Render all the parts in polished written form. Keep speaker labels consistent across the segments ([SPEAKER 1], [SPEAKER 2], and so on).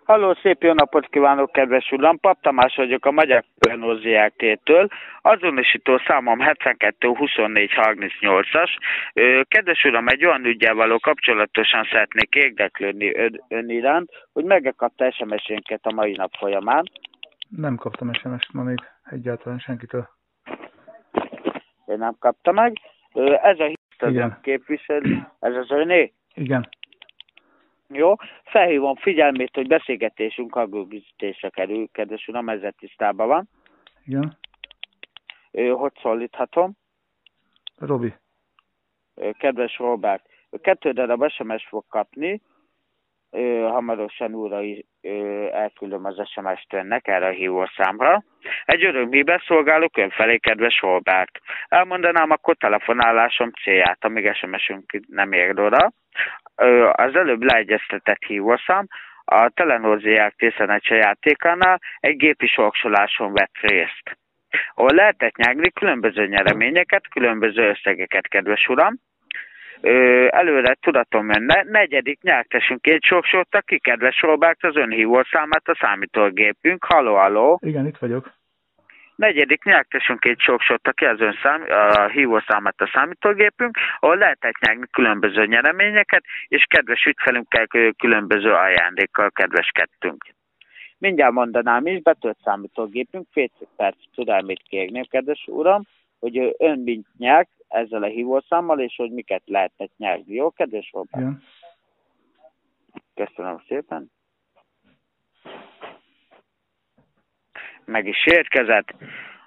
[SPEAKER 1] Halló, szép jó napot kívánok, kedves uram! Pap Tamás vagyok a Magyar Telenor Zrt-től. Azonosító számom 72 24 38-as. Kedves uram, egy olyan üggyel való kapcsolatosan szeretnék érdeklődni ön iránt, hogy megkapta SMS-énket a mai nap folyamán.
[SPEAKER 2] Nem kaptam SMS-t ma még egyáltalán senkitől.
[SPEAKER 1] Én nem kapta meg. Ez a hisztelen képviselő, ez az öné?
[SPEAKER 2] Igen.
[SPEAKER 1] Jó, felhívom figyelmét, hogy beszélgetésünk agrogüzítésre kerül, kedves uram, ezzel tisztában van.
[SPEAKER 2] Igen.
[SPEAKER 1] Hogy szólíthatom?
[SPEAKER 2] Robi.
[SPEAKER 1] Kedves Robert, 2 darab SMS fog kapni, hamarosan újra elküldöm az SMS-t önnek erre a hívószámra. Egy örömhírben szolgálok ön felé, kedves Robert. Elmondanám akkor telefonálásom célját, amíg SMS-ünk nem ér oda. Az előbb leegyeztetett hívószám a Telenor Zrt. Szeneccse játékánál egy gépi sorsoláson vett részt, ahol lehetett nyerni különböző nyereményeket, különböző összegeket, kedves uram. Előre tudatom önne, 4. nyertesünként sorsolta ki, kedves Robert, az önhívószámát a számítógépünk. Halló.
[SPEAKER 2] Igen, itt vagyok.
[SPEAKER 1] 4. nyertesünként sorsolta ki az a hívószámát a számítógépünk, ahol lehetett nyerni különböző nyereményeket, és kedves ügyfelünkkel különböző ajándékkal kedveskedtünk. Mindjárt mondanám is, betölt számítógépünk, fél perc türelmét kérném, kedves uram, hogy ön mint nyert ezzel a hívószámmal, és hogy miket lehetett nyerni. Jó, kedves Robert?
[SPEAKER 2] Igen.
[SPEAKER 1] Köszönöm szépen. Meg is érkezett.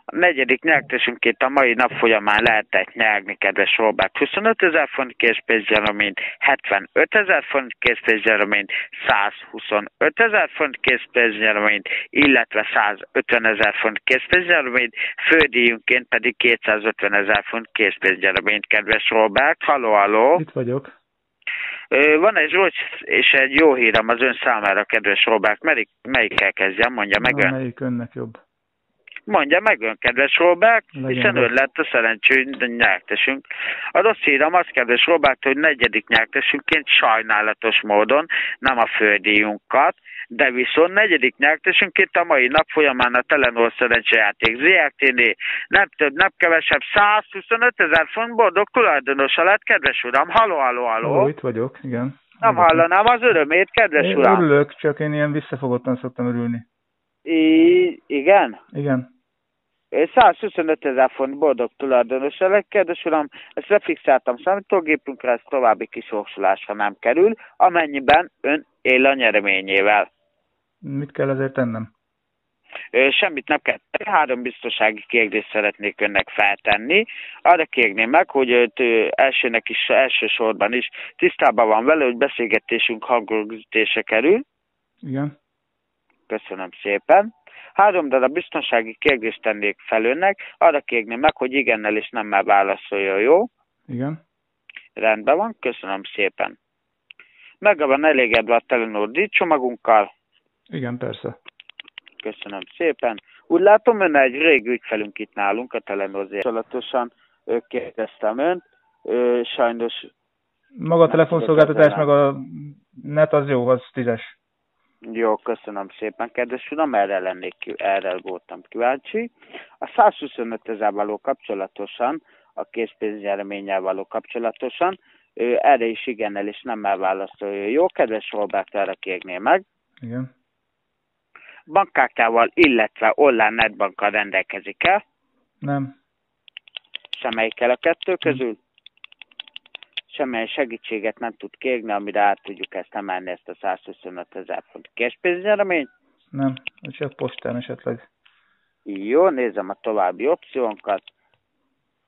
[SPEAKER 1] A 4. nyertesünként a mai nap folyamán lehetett nyerni, kedves Robert, 25 000 forint készpénznyereményt, 75 000 forint készpénznyereményt, 125 000 forint készpénznyereményt, illetve 150 000 forint készpénznyereményt, fődíjunként pedig 250 000 forint készpénznyereményt, kedves Robert. Halló.
[SPEAKER 2] Itt vagyok.
[SPEAKER 1] Van egy rossz és egy jó hírem az ön számára, kedves Robert. Melyikkel kezdjem? Mondja meg ön.
[SPEAKER 2] Melyik önnek jobb?
[SPEAKER 1] Mondja meg ön, kedves Robert, hiszen ön lett a szerencsés nyertesünk. A rossz hírem az, kedves Robert, hogy 4. nyertesünként sajnálatos módon nem a fődíjunkat, de viszont 4. nyertesünként a mai nap folyamán a Telenor Szerencsejáték Zrt-nél nem több, nem kevesebb 125 000 forint boldog tulajdonosa lett, kedves uram. Halló.
[SPEAKER 2] Itt vagyok, igen.
[SPEAKER 1] Nem hallanám az örömét, kedves uram.
[SPEAKER 2] Örülök, csak én ilyen visszafogottan szoktam örülni.
[SPEAKER 1] Igen?
[SPEAKER 2] Igen.
[SPEAKER 1] 125 000 forint boldog tulajdonosa lett, kedves uram. Ezt lefixáltam számítógépünkre, ez további kisorsolásra nem kerül, amennyiben ön él a nyereményével.
[SPEAKER 2] Mit kell ezért tennem?
[SPEAKER 1] Semmit nem kell. 3 biztonsági kérdést szeretnék önnek feltenni. Arra kérném meg, hogy elsősorban is tisztában van vele, hogy beszélgetésünk hangrögzítése kerül.
[SPEAKER 2] Igen.
[SPEAKER 1] Köszönöm szépen. 3 darab biztonsági kérdést tennék fel önnek. Arra kérném meg, hogy igennel és nemmel válaszoljon, jó?
[SPEAKER 2] Igen.
[SPEAKER 1] Rendben van, köszönöm szépen. Meg van elégedve a Telenor díjcsomagunkkal?
[SPEAKER 2] Igen, persze.
[SPEAKER 1] Köszönöm szépen. Úgy látom, ön egy régi ügyfelünk itt nálunk a Telenor Zrt-nél. Kérdeztem önt. Sajnos...
[SPEAKER 2] Maga a telefonszolgáltatás, meg a net az jó, az 10-es.
[SPEAKER 1] Jó, köszönöm szépen, kedves uram, erre voltam kíváncsi. A 125 000 való kapcsolatosan, a készpénznyereményel való kapcsolatosan, erre is igennel és nemmel válaszolja. Jó, kedves Robert, erre kérném meg.
[SPEAKER 2] Igen.
[SPEAKER 1] Bankkártyával, illetve online netbankkal rendelkezik-e?
[SPEAKER 2] Nem.
[SPEAKER 1] Semmelyikkel a 2 közül? Semmilyen segítséget nem tud kérni, amire át tudjuk ezt emelni, ezt a 125 000 font készpénznyereményt?
[SPEAKER 2] Nem, csak postán esetleg.
[SPEAKER 1] Jó, nézem a további opciónkat.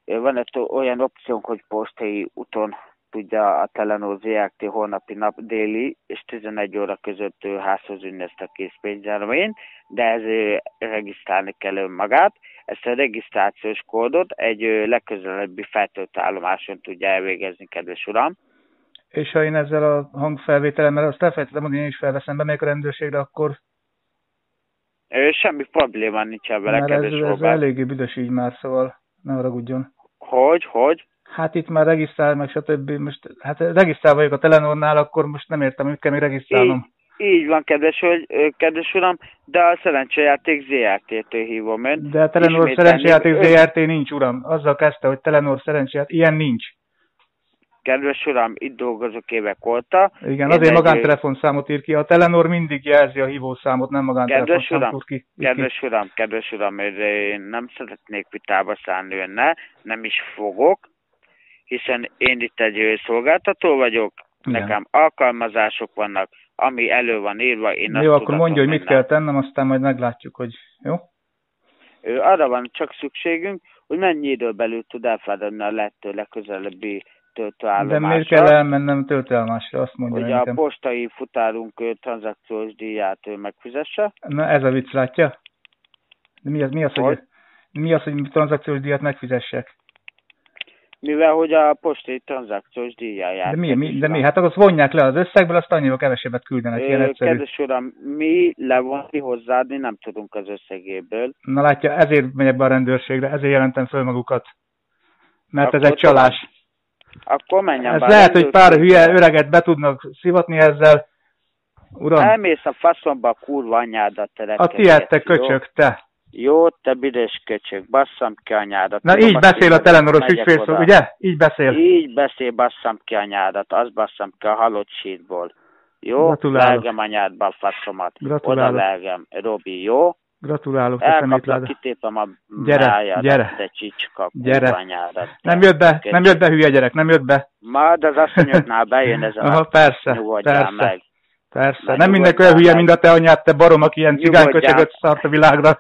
[SPEAKER 1] Van egy olyan opciónk, hogy postai úton tudja a Telenor Zrt. Holnapi nap déli és 11 óra között házhoz vinni ezt a készpénznyereményt, de ezért regisztrálni kell önmagát. Ezt a regisztrációs kódot egy legközelebbi feltöltőállomáson tudja elvégezni, kedves uram.
[SPEAKER 2] És ha én ezzel a hangfelvételemmel, azt elfelejtettem mondani, én is felveszem, bemegyek a rendőrségre, akkor...
[SPEAKER 1] Semmi probléma nincsen vele, kedves Robert.
[SPEAKER 2] Ez eléggé büdös így már, szóval ne haragudjon.
[SPEAKER 1] Hogy?
[SPEAKER 2] Hát itt már regisztrál, meg stb. Most, hát regisztrál vagyok a Telenornál, akkor most nem értem, hogy kell még regisztrálnom.
[SPEAKER 1] Így van, kedves uram, de a Szerencsejáték ZRT-től hívom ön.
[SPEAKER 2] De a Telenor Szerencsejáték ZRT nincs, uram. Azzal kezdte, hogy Telenor Szerencsejáték, ilyen nincs.
[SPEAKER 1] Kedves uram, itt dolgozok évek óta.
[SPEAKER 2] Igen, azért magántelefonszámot ír ki. A Telenor mindig jelzi a hívószámot, nem magántelefonszámot ír ki.
[SPEAKER 1] Kedves uram, én nem szeretnék vitába szállni önnel, nem is fogok, hiszen én itt egy szolgáltató vagyok, igen. Nekem alkalmazások vannak, ami elő van írva, én azt
[SPEAKER 2] jó, akkor mondja, hogy mit kell tennem, aztán majd meglátjuk, hogy jó?
[SPEAKER 1] Arra van csak szükségünk, hogy mennyi időn belül tud elfáradni a lehető legközelebbi töltőállomásra.
[SPEAKER 2] De miért kell elmennem töltőállomásra, azt mondja
[SPEAKER 1] hogy nekem. Hogy a postai futárunk tranzakciós díját megfizesse.
[SPEAKER 2] Na ez a vicc, látja? De mi az, hogy tranzakciós díjat megfizessek?
[SPEAKER 1] Mivel, hogy a postai tranzakciós díjáját.
[SPEAKER 2] De mi? Hát akkor vonják le az összegből, azt annyival kevesebbet küldenek. Ilyen egyszerű.
[SPEAKER 1] Kedves uram, mi levonni hozzáadni nem tudunk az összegéből.
[SPEAKER 2] Na látja, ezért megyek be a rendőrségre, ezért jelentem föl magukat. Mert akkor ez egy csalás.
[SPEAKER 1] Akkor menjen be.
[SPEAKER 2] Ez lehet, hogy pár hülye öreget be tudnak szivatni ezzel. Uram.
[SPEAKER 1] Elmész a faszomba a kurva anyádat.
[SPEAKER 2] A tiéd, köcsög, te.
[SPEAKER 1] Jó, te büdös köcsög, basszam ki anyádat.
[SPEAKER 2] Na így beszél a telenoros ügyfélszó, ugye? Így beszél.
[SPEAKER 1] Így beszél, basszam ki anyádat, azt basszam ki a halott sítból. Jó? Lelgem anyádba a faszomat. Oda lelgem. Robi, jó?
[SPEAKER 2] Gratulálok,
[SPEAKER 1] te szemétláda. Kitépem a májádat, te csicska, kurva anyádat.
[SPEAKER 2] Nem jött be hülye gyerek, nem jött be.
[SPEAKER 1] Majd az asszonyoknál bejön ezen a nyugodjál meg.
[SPEAKER 2] Persze, nem mindenki olyan hülye, mint a te anyád, te barom, aki ilyen cigányköcsögöt szart a világra.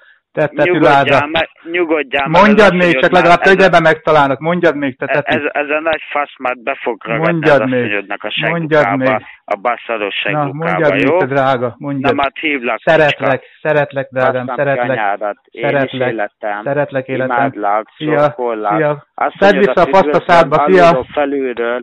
[SPEAKER 1] Nyugodjál.
[SPEAKER 2] Mondjad még, csak legalább tögyebe megtalálnak. Mondjad még, te teti.
[SPEAKER 1] Ez a nagy faszmát be fog ragadni az asszonyodnak a seggukába, a baszaros seggukába,
[SPEAKER 2] mondjad még, te drága, mondjad.
[SPEAKER 1] Na, majd hívlak.
[SPEAKER 2] Szeretlek, drágám, szeretlek, életem.
[SPEAKER 1] Imádlak, szokkollak.
[SPEAKER 2] Szedd vissza a faszt a szádba, szia.
[SPEAKER 1] Felülről